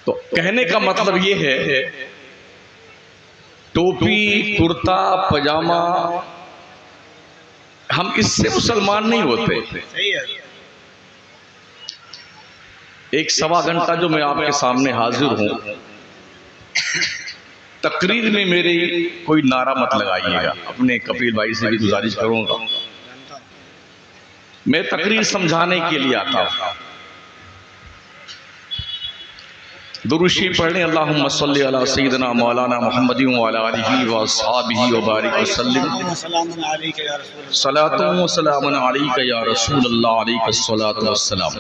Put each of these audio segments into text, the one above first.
तो कहने का मतलब ये है, टोपी कुर्ता पजामा, हम इससे मुसलमान नहीं होते। एक सवा घंटा जो मैं आपके सामने हाजिर हूं, तकरीर में मेरे कोई नारा मत लगाइएगा। अपने कपिल भाई से भी गुजारिश करूंगा, मैं तकरीर समझाने के लिए आता हूं। दुरूशी पढ़ने, अल्लाहुम्मा सल्ली अला सय्यिदिना मौलाना मुहम्मदिन व अला आलिहि व अस्हाबिहि व बारिक वसल्लिम। सलातु व सलामुन अलैका या रसूलल्लाह, अलैका सलातु वस्सलाम।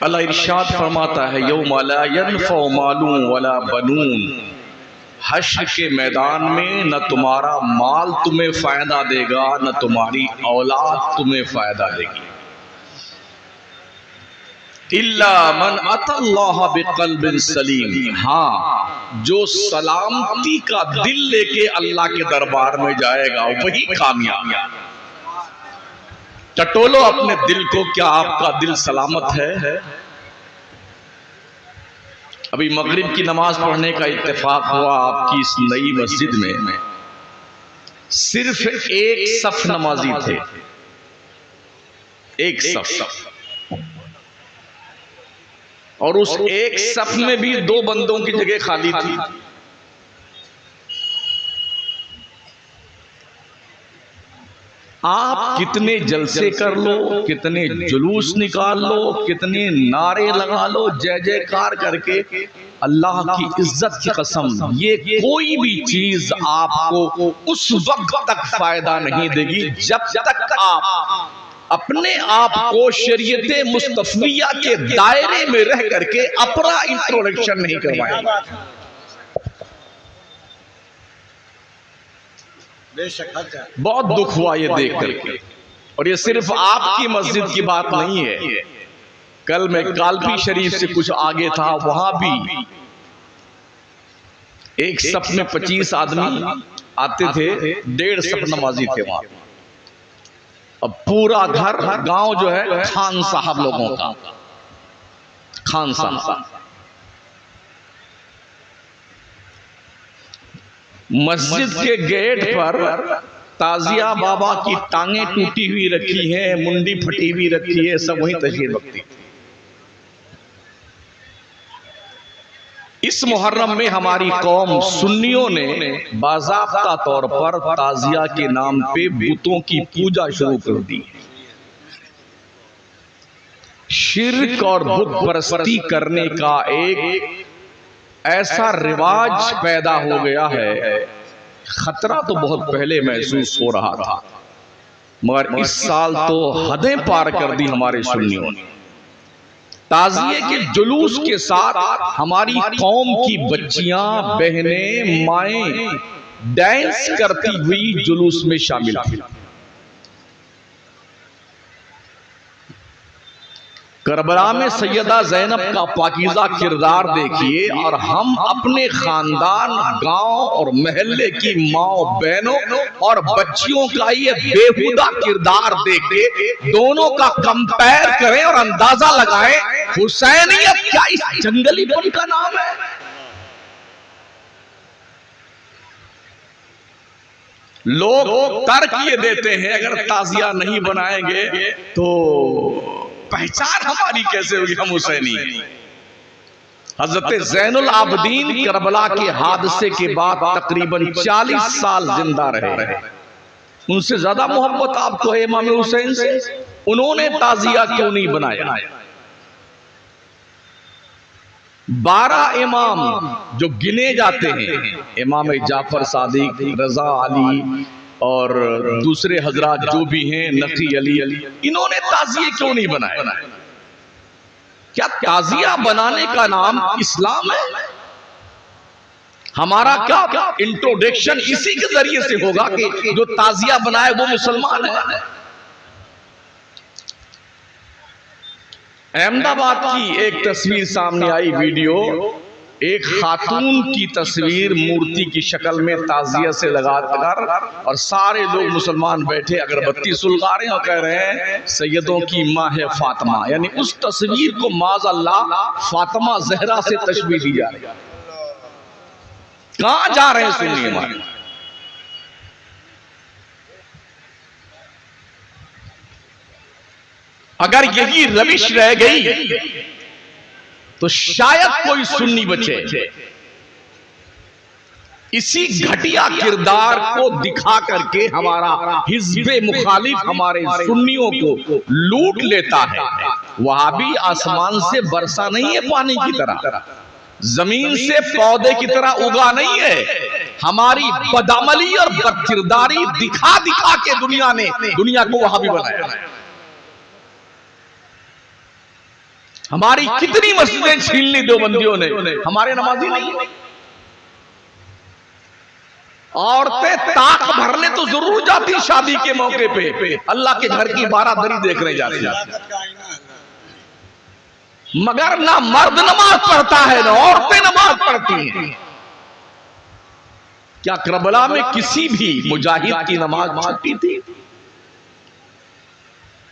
अल्लाह इरशाद फरमाता है, यौमा ला यनफ़उ मालुन वला बनून, हश्र के मैदान में न तुम्हारा माल तुम्हें फायदा देगा, न तुम्हारी औलाद तुम्हें फायदा देगी। इल्ला मन अतल्लाह बिक़ल्बिन सलीम, हाँ जो सलामती का दिल लेके अल्लाह के दरबार में जाएगा वही कामयाब। टटोलो अपने दिल को, क्या आपका दिल सलामत है? अभी मगरिब की नमाज पढ़ने का इत्तेफाक हुआ आपकी इस नई मस्जिद में, सिर्फ एक सफ नमाजी थे, एक सफ, और उस एक सफ में भी दो बंदों की जगह खाली थी। आप कितने जलसे कर लो, कितने जुलूस निकाल लो, कितने नारे लगा लो, जय जयकार करके, अल्लाह की इज्जत की कसम, ये कोई भी चीज आपको उस वक्त तक फायदा नहीं देगी जब तक आप अपने आप को शरीयते मुस्तफिया के दायरे में रह करके अपना इंट्रोडक्शन नहीं करवाएंगे। बहुत दुख हुआ ये देख करके, और ये सिर्फ आपकी मस्जिद की बात नहीं है। कल मैं कालपी शरीफ से कुछ आगे था, वहां भी एक सफ में 25 आदमी आते थे, 1.5 सफ नमाजी थे वहां। अब पूरा घर गांव जो है खान साहब लोगों का, खान साहब। मस्जिद के गेट पर ताजिया बाबा की टांगे टूटी हुई रखी है, मुंडी फटी हुई रखी है, सब वही तशरीफ रखती। इस मुहर्रम में हमारी कौम सुन्नियों ने बाज़ाब्ता तौर पर ताजिया के नाम पे बुतों की पूजा शुरू कर दी। शिर्क और बुत परस्ती करने का एक ऐसा रिवाज पैदा हो गया है। खतरा तो बहुत पहले महसूस हो रहा था, मगर इस साल तो हदें पार कर दी हमारे सुन्नियों ने। ताजिए के जुलूस के साथ हमारी कौम की बच्चियां, बहनें, माएं डांस करती हुई जुलूस में शामिल थी। करबला में सैयदा ज़ैनब का पाकीज़ा किरदार देखिए, और हम अपने खानदान, गांव और महल्ले की माओ बहनों और बच्चियों का ये बेहुदा किरदार देखे, दोनों का कंपेयर करें और अंदाजा लगाएं, हुसैनियत क्या इस जंगलीपन का नाम है? लोग तर्क ये देते हैं, अगर ताजिया नहीं बनाएंगे तो पहचान हमारी कैसे होगी, हम हुसैनी। हजरत ज़ैनुल आबदीन करबला के हादसे के बाद तकरीबन 40 साल जिंदा रहे। उनसे ज्यादा मोहब्बत आपको है इमाम हुसैन से? उन्होंने ताजिया क्यों नहीं बनाया? 12 इमाम जो गिने जाते हैं, इमाम जाफर सादिक, रजा अली और दूसरे हजरात जो भी हैं, नकी अली, इन्होंने ताजिए क्यों नहीं बनाए? क्या ताजिया बनाने का नाम इस्लाम है? हमारा क्या इंट्रोडक्शन इसी के जरिए से होगा कि जो ताजिया बनाए वो मुसलमान है? अहमदाबाद की एक तस्वीर सामने आई, वीडियो, एक खातून की तस्वीर मूर्ति की शक्ल में ताजिया से लगा कर, और सारे लोग मुसलमान बैठे अगरबत्ती सुलगा रहे हैं और कह रहे हैं सैयदों की माँ है फातिमा, यानी उस तस्वीर को माज़अल्लाह फातिमा जहरा से तशबीह दी जा रही है। कहां जा रहे हैं सुनिए हमारे। अगर यही रविश रह गई तो शायद कोई सुन्नी बचे। इसी घटिया किरदार को दिखा करके हमारा हिज़्बे मुखालिफ हमारे सुन्नियों को लूट लेता है। वहाबी आसमान से बरसा नहीं है पानी की तरह, जमीन से पौधे की तरह उगा नहीं है। हमारी बदअमली और बदकिरदारी दिखा दिखा के दुनिया को वहाबी बनाया। हमारी कितनी मस्जिदें छीन ली देवबंदियों ने, हमारे नमाजी नहीं। औरतें ताक भरने तो जरूर जाती शादी के मौके पे, अल्लाह के घर की बारादरी देखने जाती, मगर ना मर्द नमाज पढ़ता है ना औरतें नमाज पढ़ती हैं। क्या करबला में किसी भी मुजाहिद की नमाज छूटी थी?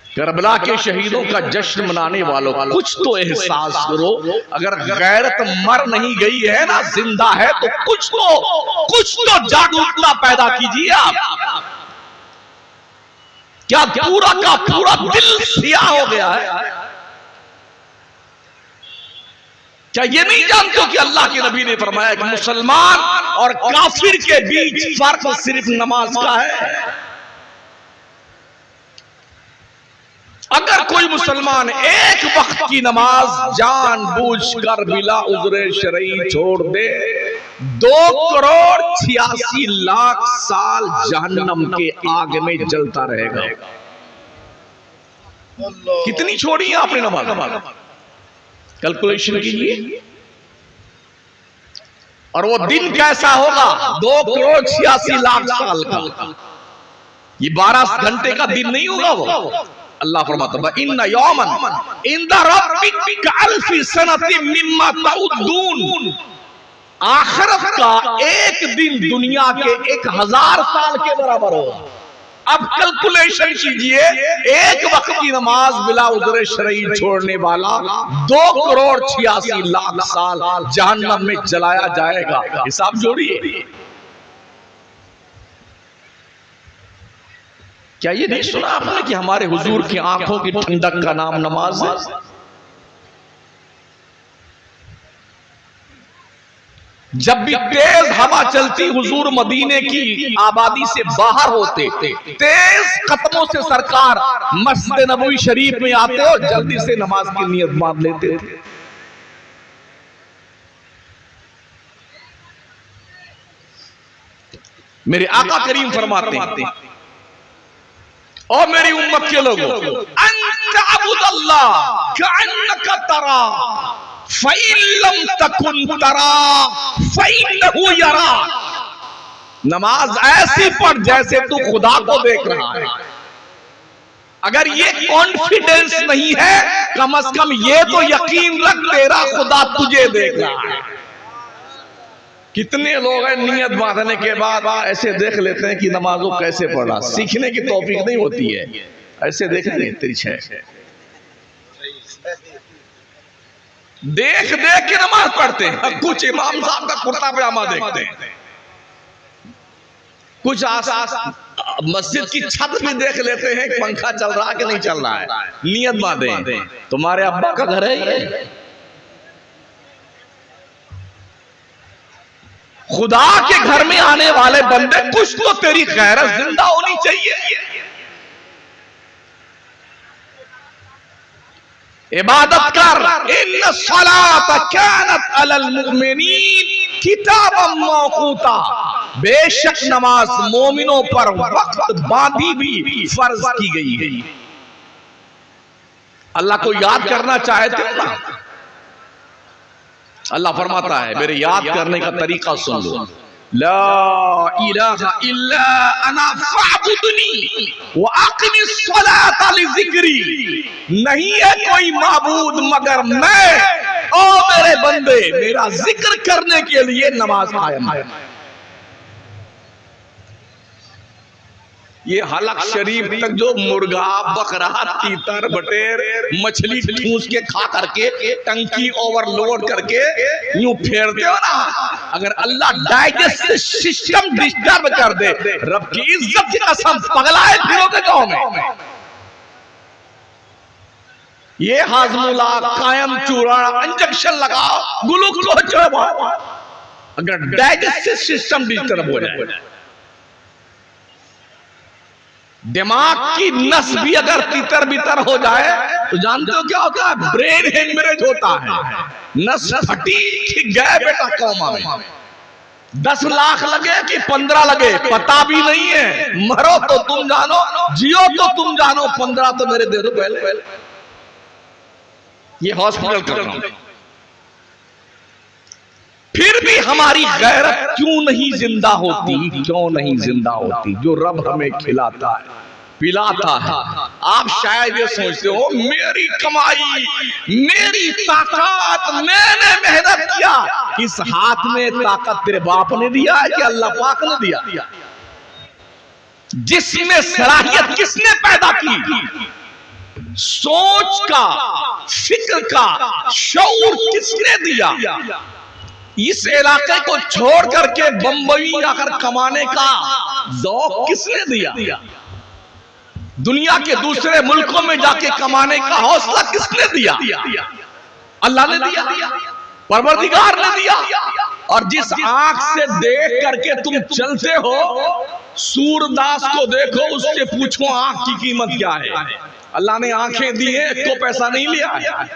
करबला के शहीदों का जश्न मनाने वालों कुछ तो एहसास करो। अगर गैरत मर नहीं गई है ना, जिंदा है, तो कुछ तो जागरूकता पैदा कीजिए आप। क्या पूरा का पूरा दिल सियाह हो गया है? क्या ये नहीं जानते हो कि अल्लाह के नबी ने फरमाया कि मुसलमान और काफिर के बीच फर्क सिर्फ नमाज का है। अगर कोई मुसलमान एक वक्त की नमाज जानबूझकर बिला उज़्र शरई छोड़ दे, 2,86,00,000 साल जहन्नम के आग में जलता रहेगा। कितनी छोड़ी है आपने नमाज? कैलकुलेशन कीजिए। और वो दिन कैसा होगा? 2,86,00,000 साल का। ये 12 घंटे का दिन नहीं होगा वो। अल्लाह फरमाता है इन्ना यौमन इंदा रब्बिका अल्फी सनतिन मिम्मा तउद्दून। आखिरत का एक दिन दुनिया के 1,000 साल के बराबर होगा। अब कैलकुलेशन कीजिए, एक वक्त की नमाज बिला उज़्र शरई छोड़ने वाला 2,86,00,000 साल जहन्नम में जलाया जाएगा। हिसाब जोड़िए। क्या ये नहीं सुना आपने कि हमारे हुजूर की आंखों की ठंडक का नाम नमाज है? जब भी तेज हवा चलती, हुजूर मदीने की आबादी से बाहर होते, तेज कदमों से सरकार मस्जिद नबवी शरीफ में आते और जल्दी से नमाज की नियत बांध लेते थे। मेरे आका करीम फरमाते हैं, और मेरी उम्मत के लोगों, अंत अबुदल्लाह कअन्नका तरा फ़इन लम तकुन तरा फ़इन्नहु यरा। नमाज ऐसी पढ़ जैसे तू खुदा को देख रहा है। अगर ये कॉन्फिडेंस नहीं है, कम से कम ये तो यकीन रख तेरा खुदा तुझे देख रहा है। कितने लोग हैं नियत बांधने के बाद ऐसे देख लेते हैं कि नमाजों कैसे पढ़ा, सीखने की तौफीक नहीं होती है, ऐसे देखेंगे तिरछे देख देख के नमाज पढ़ते हैं। कुछ इमाम साहब का कुर्ता पजामा देखते हैं, कुछ आस मस्जिद की छत भी देख लेते हैं पंखा चल रहा कि नहीं चल रहा है। नियत बांधे, तुम्हारे अब्बा का घर है ये? खुदा के घर में आने वाले बंदे, कुछ तो तेरी गैरत जिंदा होनी चाहिए। इबादत कर। इन्ना सलात कानत अलल मुमिनीन किताबम मौकूता। बेशक नमाज मोमिनों पर वक्त बांधी भी फर्ज की गई है। अल्लाह को याद करना चाहते हो ना, अल्लाह फरमाता है मेरे याद करने का तरीका सुन लो। ला इलाहा इल्ला अना फअबुदनी व अक़िमिस सलाता लिज़िक्री। नहीं है कोई माबूद मगर मैं, ओ मेरे बंदे, मेरा जिक्र करने के लिए नमाज कायम है। ये हलक शरीफ तक जो मुर्गा, बकरा, तीतर, बटेर, मछली ठूस के खा करके टंकी ओवरलोड करके यूं फेरते हो ना, अगर अल्लाह डाइजेस्टिव सिस्टम डिस्टर्ब कर दे, रब की इज्जत की कसम पगलाए फिरोगे गांव में। ये हाजमुला, कायम चूर्ण, इंजेक्शन लगाओ, ग्लूकोज चढ़ाओ, अगर डाइजेस्टिव सिस्टम डिस्टर्ब हो जाए, दिमाग की नस भी अगर तितर बितर हो जाए तो जानते हो क्या होता है? ब्रेन हेमरेज होता है। नस फटी कि गए बेटा कोमा में। 10 लाख लगे कि 15 लगे पता भी नहीं है। मरो तो तुम जानो, जियो तो तुम जानो, 15 तो मेरे दे दो पहले। ये हॉस्पिटल कर रहा हूं। फिर भी हमारी गैरत क्यों नहीं जिंदा होती? क्यों नहीं जिंदा होती? जो रब हमें खिलाता है, पिलाता है। आप शायद ये सोचते हो मेरी कमाई, मेरी ताकत, मैंने मेहनत किया। इस हाथ में ताकत तेरे बाप ने दिया है कि अल्लाह पाक ने दिया? जिसमें सलाहियत किसने पैदा की? सोच का, फिक्र का शऊर किसने दिया? इस इलाके को छोड़ करके बंबई जाकर कमाने का ज़ौक़ किसने दिया? दुनिया के दूसरे मुल्कों में जाके कमाने का हौसला किसने दिया? अल्लाह ने दिया, परवरदिगार ने दिया। और जिस आंख से देख करके तुम चलते हो, सूरदास को देखो, उससे पूछो आंख की कीमत क्या है। अल्लाह ने आंखें दी है, तो पैसा नहीं लिया है।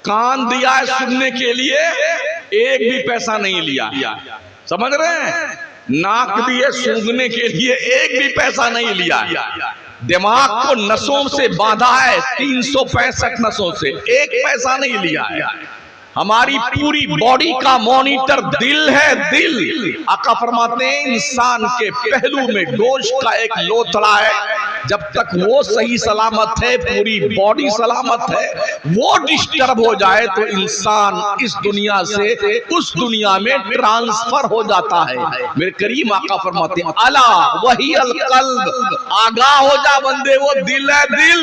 कान दिया है सुनने के लिए, एक भी पैसा नहीं लिया। समझ रहे हैं? नाक दिए सूंघने के लिए, एक भी पैसा नहीं लिया। दिमाग को नसों से बांधा है, 365 नसों से, एक पैसा नहीं लिया है। हमारी पूरी बॉडी का मॉनिटर दिल है, दिल। आका फरमाते हैं इंसान के पहलू में गोश्त का एक लोथड़ा है, जब तक वो सही सलामत है, पूरी बॉडी सलामत है। वो डिस्टर्ब हो जाए तो इंसान इस दुनिया से उस दुनिया में ट्रांसफर हो जाता है। मेरे करीम आका फरमाते हैं अला वही अल कल्ब, आगाह हो जा बंदे, वो दिल है, दिल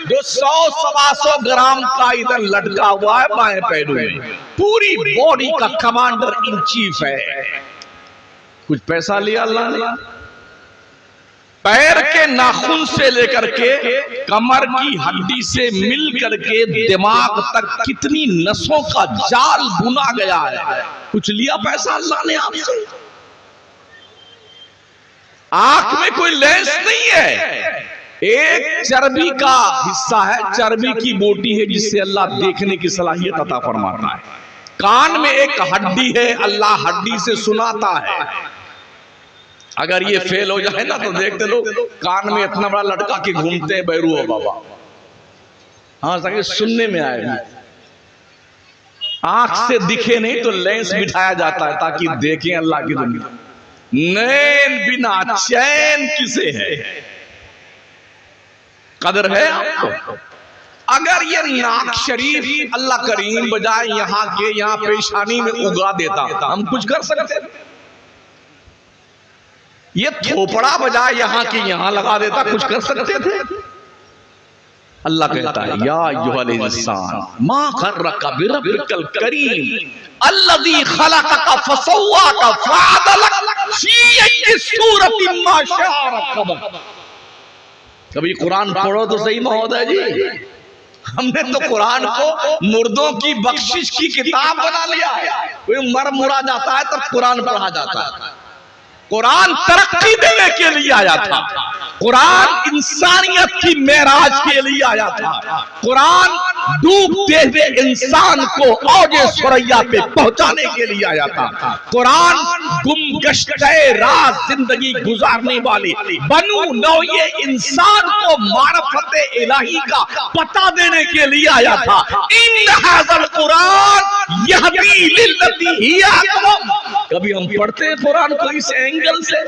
जो 100-125 ग्राम का इधर लटका हुआ है बाएं पैरों में, पूरी बॉडी का कमांडर इन चीफ है। कुछ पैसा लिया अल्लाह ने? पैर के नाखून से लेकर के कमर की हड्डी से मिल करके दिमाग तक कितनी नसों का जाल बुना गया है। कुछ लिया पैसा अल्लाह ने आपसे? आंख में कोई लेंस नहीं है, एक चर्बी का हिस्सा है, चर्बी की बोटी है जिससे अल्लाह देखने की सलाहियत अता फरमाता है। कान में एक हड्डी है, अल्लाह हड्डी से सुनाता है। अगर ये फेल हो जाए ना तो देखते लोग कान में इतना बड़ा लटका के घूमते हैं, बैरू हो बाबा। हाँ ताकि सुनने में आए, आंख से दिखे नहीं तो लेंस बिठाया जाता है ताकि देखें अल्लाह की दुनिया। नैन बिना चैन किसे है? कदर है आपको? अगर ये नाक शरीफ अल्लाह करीम बजाय यहाँ के यहाँ पेशानी में उगा देता, हम कुछ कर सकते? ये थोपड़ा बजाय यहाँ के यहाँ लगा देता, कुछ कर सकते थे? अल्लाह कहता है या अय्युहल इंसान मा गर्रका बिरब्बिकल करीम अल्लज़ी खलक़का फसव्वाका फअदलक फी अय्यि सूरतिन मा शाअ रकबक। कभी कुरान पढ़ो तो सही महोदय जी। हमने तो कुरान को मुर्दों की बख्शिश की किताब बना लिया है। कोई मर मुरा जाता है तब कुरान पढ़ा जाता है। कुरान तरक्की देने के लिए आया था, कुरान इंसानियत की मेराज के लिए आया था, कुरान डूबते हुए इंसान को औजे सुरैया पे पहुंचाने के लिए आया था, कुरान गुमगश्ते रात जिंदगी गुजारने वाले बनू नौये इंसान को मारफते इलाही का पता देने के लिए आया था। इन हाज़ल कुरान यहदी लिल्लती हिया अक़वम। कभी हम पढ़ते हैं कुरान को इस एंगल से?